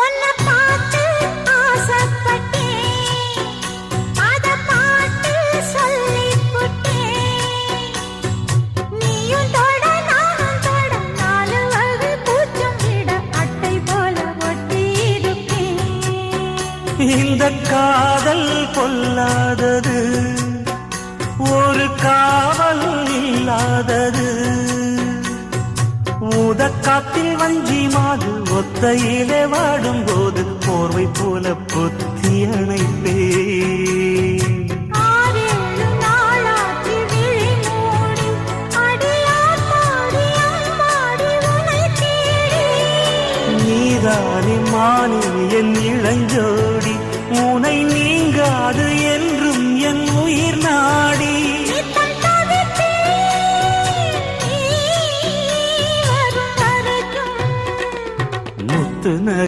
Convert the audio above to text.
உன்னை பார்த்து ஆசைப்பட்டேன், அத பாட்டு சொல்லிப் புட்டேன். நீயும் தொட நானும் தொட, நாலு வகை பூச்சும் விட அட்டை போல ஒட்டி இருப்பேன். இந்த காதல் பொல்லாதது, ஒரு காவல் இல்லாதது. ஊதக்காத்தில் வஞ்சி மாது ஒத்தையிலே வாடும் போது போர்வை போல பொத்தி அணைப்பேன். 6-7 நாளாச்சு விழி மூடி, அடியாத்தாடி அம்மாடி உனை தேடி. நீதானே மானே என்